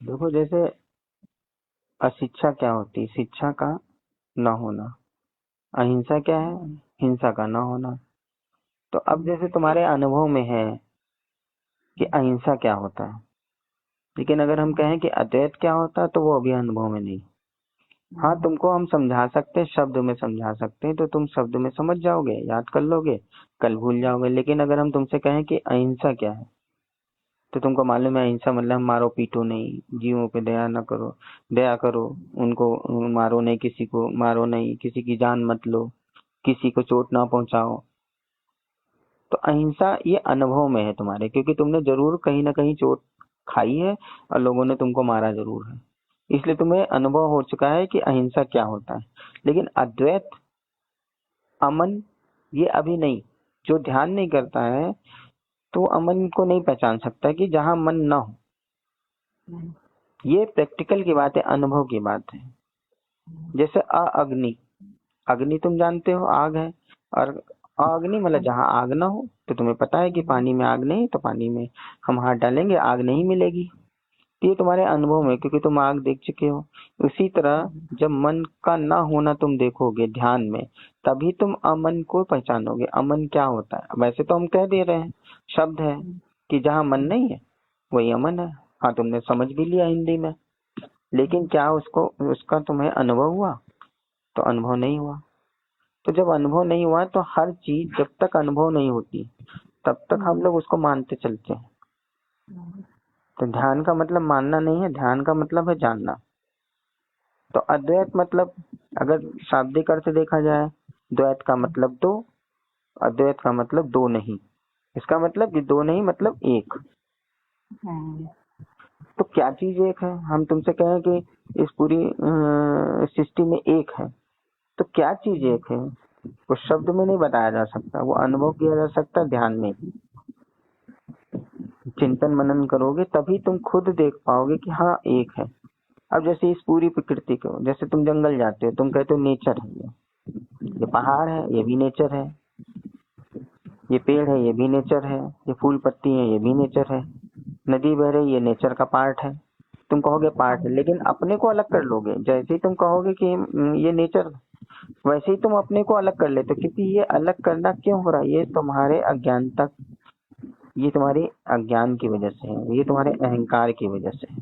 देखो जैसे अशिक्षा क्या होती है, शिक्षा का न होना। अहिंसा क्या है, हिंसा का न होना। तो अब जैसे तुम्हारे अनुभव में है कि अहिंसा क्या होता है, लेकिन अगर हम कहें कि अद्वैत क्या होता है तो वो अभी अनुभव में नहीं। हाँ, तुमको हम समझा सकते हैं, शब्द में समझा सकते हैं, तो तुम शब्द में समझ जाओगे, याद कर लोगे, कल भूल जाओगे। लेकिन अगर हम तुमसे कहें कि अहिंसा क्या है, तो तुमको मालूम है अहिंसा मतलब मारो पीटो नहीं, जीवों पे दया न करो, दया करो, उनको मारो नहीं, किसी को मारो नहीं, किसी की जान मत लो, किसी को चोट ना पहुंचाओ। तो अहिंसा ये अनुभव में है तुम्हारे, क्योंकि तुमने जरूर कहीं ना कहीं चोट खाई है और लोगों ने तुमको मारा जरूर है, इसलिए तुम्हें अनुभव हो चुका है कि अहिंसा क्या होता है। लेकिन अद्वैत, अमन, ये अभी नहीं। जो ध्यान नहीं करता है तो अमन को नहीं पहचान सकता कि जहां मन ना हो। ये प्रैक्टिकल की बात है, अनुभव की बात है। जैसे अग्नि, अग्नि तुम जानते हो आग है, और अग्नि मतलब जहां आग ना हो। तो तुम्हें पता है कि पानी में आग नहीं, तो पानी में हम हाथ डालेंगे आग नहीं मिलेगी। तो ये तुम्हारे अनुभव में, क्योंकि तुम आग देख चुके हो। उसी तरह जब मन का ना होना तुम देखोगे ध्यान में, तभी तुम अमन को पहचानोगे। अमन क्या होता है, वैसे तो हम कह दे रहे हैं, शब्द है कि जहाँ मन नहीं है वही अमन है। हाँ, तुमने समझ भी लिया हिंदी में, लेकिन क्या उसको उसका तुम्हें अनुभव हुआ? तो अनुभव नहीं हुआ। तो जब अनुभव नहीं हुआ तो हर चीज जब तक अनुभव नहीं होती तब तक हम लोग उसको मानते चलते हैं। तो ध्यान का मतलब मानना नहीं है, ध्यान का मतलब है जानना। तो अद्वैत मतलब, अगर शाब्दिक अर्थ देखा जाए, द्वैत का मतलब दो, अद्वैत का मतलब दो नहीं। इसका मतलब कि दो नहीं मतलब एक। तो क्या चीज एक है? हम तुमसे कहें कि इस पूरी सृष्टि में एक है, तो क्या चीज एक है? वो शब्द में नहीं बताया जा सकता, वो अनुभव किया जा सकता ध्यान में। चिंतन मनन करोगे तभी तुम खुद देख पाओगे कि हाँ एक है। अब जैसे इस पूरी प्रकृति को, जैसे तुम जंगल जाते हो, तुम कहते हो नेचर है, ये पहाड़ है ये भी नेचर है, ये पेड़ है ये भी नेचर है, ये फूल पत्ती है ये भी नेचर है, नदी बह रही ये नेचर का पार्ट है। तुम कहोगे पार्ट है, लेकिन अपने को अलग कर लोगे। जैसे ही तुम कहोगे कि ये नेचर, वैसे ही तुम अपने को अलग कर लेते हो। क्योंकि ये अलग करना क्यों हो रहा है? ये तुम्हारे अज्ञानता, ये तुम्हारे अज्ञान की वजह से है, ये तुम्हारे अहंकार की वजह से है।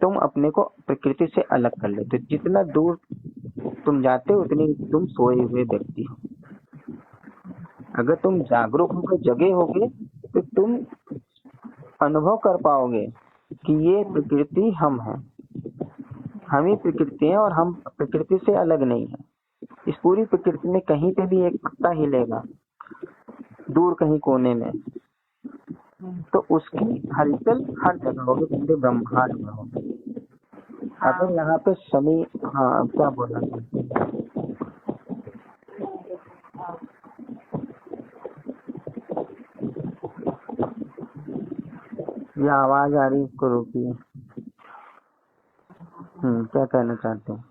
तुम अपने को प्रकृति से अलग कर लेते हो। जितना दूर तुम जाते हो उतनी तुम सोए हुए व्यक्ति हो। अगर तुम जागरूक होकर जगे होगे तो तुम अनुभव कर पाओगे कि ये प्रकृति हम हैं, हम ही प्रकृति है, और हम प्रकृति से अलग नहीं है। इस पूरी प्रकृति में कहीं पे भी एक पत्ता हिलेगा दूर कहीं कोने में, तो उसकी हलचल हर जगह होगी, पूरे ब्रह्मांड में होगी। अगर यहाँ पे शनि, हाँ क्या बोलना चाहते हैं? ये आवाज आ रही है, इसको रोकिए। क्या कहना चाहते हैं?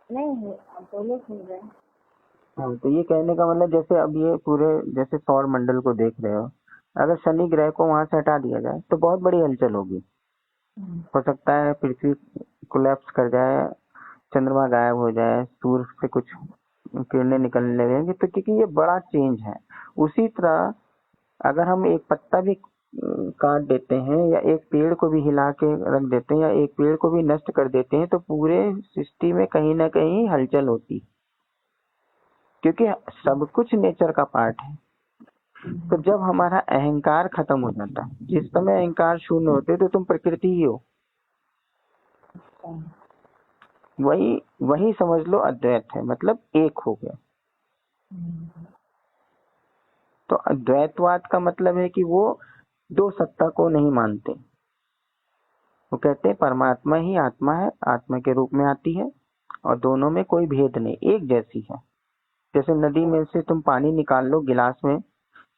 नहीं, बोलो, सुन रहे हैं। हाँ, तो ये कहने का मतलब, जैसे अब ये पूरे जैसे सौर मंडल को देख रहे हो, अगर शनि ग्रह को वहां से हटा दिया जाए तो बहुत बड़ी हलचल होगी। हो सकता है पृथ्वी कोलैप्स कर जाए, चंद्रमा गायब हो जाए, सूर्य से कुछ किरणें निकलने लगेंगी, तो क्योंकि ये बड़ा चेंज है। उसी तरह अगर हम एक पत्ता भी काट देते हैं, या एक पेड़ को भी हिला के रख देते हैं, या एक पेड़ को भी नष्ट कर देते हैं, तो पूरे सृष्टि में कहीं ना कहीं हलचल होती, क्योंकि सब कुछ नेचर का पार्ट है। तो जब हमारा अहंकार खत्म हो जाता है, जिस समय अहंकार शून्य होते, तो तुम प्रकृति ही हो। वही वही समझ लो अद्वैत है, मतलब एक हो गया। तो अद्वैतवाद का मतलब है कि वो दो सत्ता को नहीं मानते। वो कहते हैं परमात्मा ही आत्मा है, आत्मा के रूप में आती है, और दोनों में कोई भेद नहीं, एक जैसी है। जैसे नदी में से तुम पानी निकाल लो गिलास में,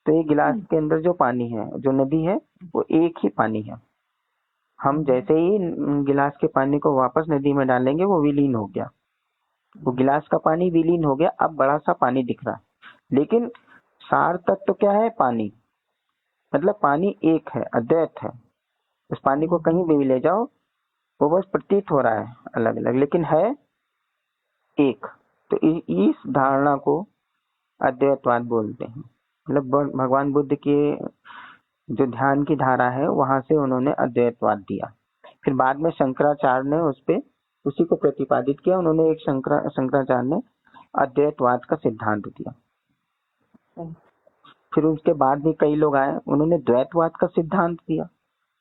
तो ये गिलास के अंदर जो पानी है, जो नदी है, वो एक ही पानी है। हम जैसे ही गिलास के पानी को वापस नदी में डालेंगे, वो विलीन हो गया, वो गिलास का पानी विलीन हो गया, अब बड़ा सा पानी दिख रहा है। लेकिन सार तत्व तो क्या है? पानी। मतलब पानी एक है, अद्वैत है। उस पानी को कहीं भी ले जाओ वो बस प्रतीत हो रहा है अलग अलग, लेकिन है एक। तो इस धारणा को अद्वैतवाद बोलते हैं। मतलब भगवान बुद्ध के जो ध्यान की धारा है वहां से उन्होंने अद्वैतवाद दिया। फिर बाद में शंकराचार्य ने उस पे उसी को प्रतिपादित किया। उन्होंने एक शंकराचार्य ने अद्वैतवाद का सिद्धांत दिया। फिर उसके बाद भी कई लोग आए, उन्होंने द्वैतवाद का सिद्धांत दिया।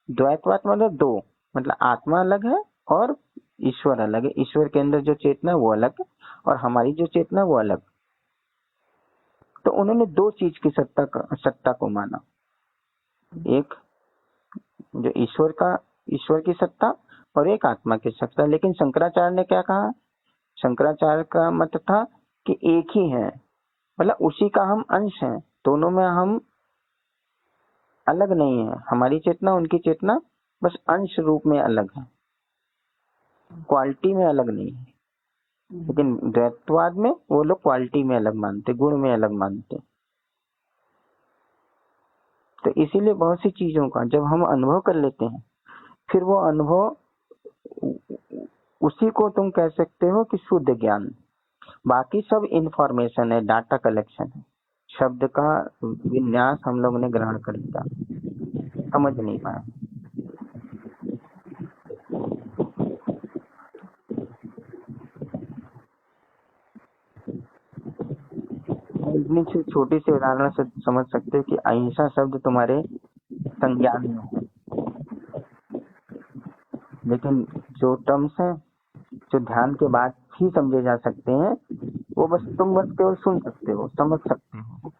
द्वैतवाद मतलब दो, मतलब आत्मा अलग है और ईश्वर अलग है। ईश्वर के अंदर जो चेतना है वो अलग है और हमारी जो चेतना है वो अलग। तो उन्होंने दो चीज की सत्ता को माना, एक जो ईश्वर की सत्ता और एक आत्मा की सत्ता। लेकिन शंकराचार्य ने क्या कहा? शंकराचार्य का मत था कि एक ही है, मतलब उसी का हम अंश हैं, दोनों में हम अलग नहीं है। हमारी चेतना उनकी चेतना बस अंश रूप में अलग है, क्वालिटी में अलग नहीं है। लेकिन द्वैतवाद में वो लोग क्वालिटी में अलग मानते, गुण में अलग मानते। तो इसीलिए बहुत सी चीजों का जब हम अनुभव कर लेते हैं, फिर वो अनुभव उसी को तुम कह सकते हो कि शुद्ध ज्ञान। बाकी सब इंफॉर्मेशन है, डाटा कलेक्शन है। शब्द का विन्यास हम लोग ने ग्रहण कर लिया, समझ नहीं पाया। इतनी छोटी सी उदाहरण से समझ सकते हो कि अहिंसा शब्द तुम्हारे संज्ञान में है, लेकिन जो टर्म्स हैं जो ध्यान के बाद ही समझे जा सकते हैं वो बस तुम बस केवल सुन सकते हो, समझ सकते हो,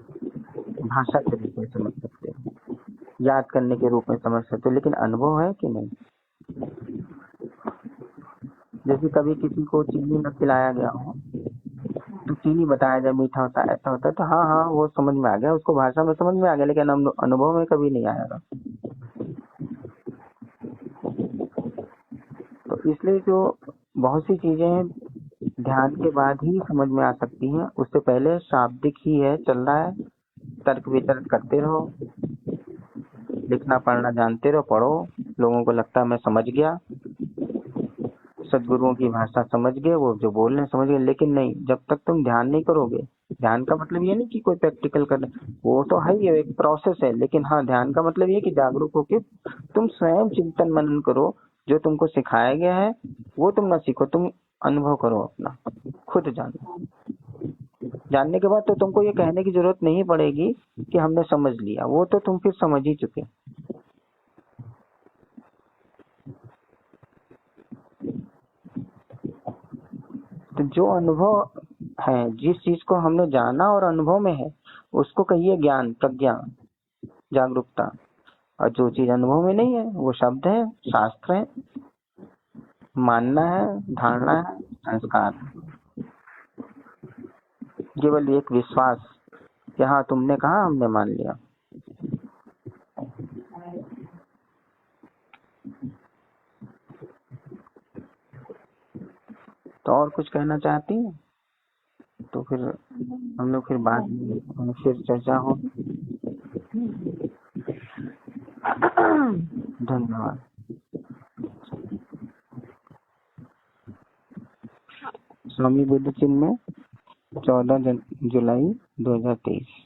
भाषा के रूप में समझ सकते हो, याद करने के रूप में समझ सकते हो, लेकिन अनुभव है कि नहीं। जैसे कभी किसी को चीनी न खिलाया गया हो तो चीनी बताया जाए मीठा होता है, ऐसा होता है, तो हाँ वो समझ में आ गया, उसको भाषा में समझ में आ गया, लेकिन अनुभव में कभी नहीं आएगा। तो इसलिए जो बहुत सी चीजें ध्यान के बाद ही समझ में आ सकती हैं, उससे पहले शाब्दिक ही है, चल रहा है, तर्क वितर्क करते रहो, लिखना पढ़ना जानते रहो, पढ़ो, लोगों को लगता है मैं समझ गया, सदगुरुओं की भाषा समझ गए, वो जो बोल रहे हैं समझ गए, लेकिन नहीं, जब तक तुम ध्यान नहीं करोगे। ध्यान का मतलब ये नहीं कि कोई प्रैक्टिकल करना, वो तो है ही, एक प्रोसेस है, लेकिन हाँ ध्यान का मतलब ये कि जागरूक होके तुम स्वयं चिंतन मनन करो, जो तुमको सिखाया गया है वो तुम ना सीखो, तुम अनुभव करो, अपना खुद जानो। जानने के बाद तो तुमको ये कहने की जरूरत नहीं पड़ेगी कि हमने समझ लिया, वो तो तुम फिर समझ ही चुके। तो जो अनुभव है, जिस चीज को हमने जाना और अनुभव में है, उसको कहिए ज्ञान, प्रज्ञा, जागरूकता। और जो चीज अनुभव में नहीं है वो शब्द है, शास्त्र है, मानना है, धारणा है, संस्कार है। केवल एक विश्वास कि हाँ तुमने कहा हमने मान लिया। तो और कुछ कहना चाहती हैं तो फिर हम लोग फिर बाद में फिर चर्चा होगी। धन्यवाद। स्वामी बुद्ध चिन्ह में 14 जुलाई 2023।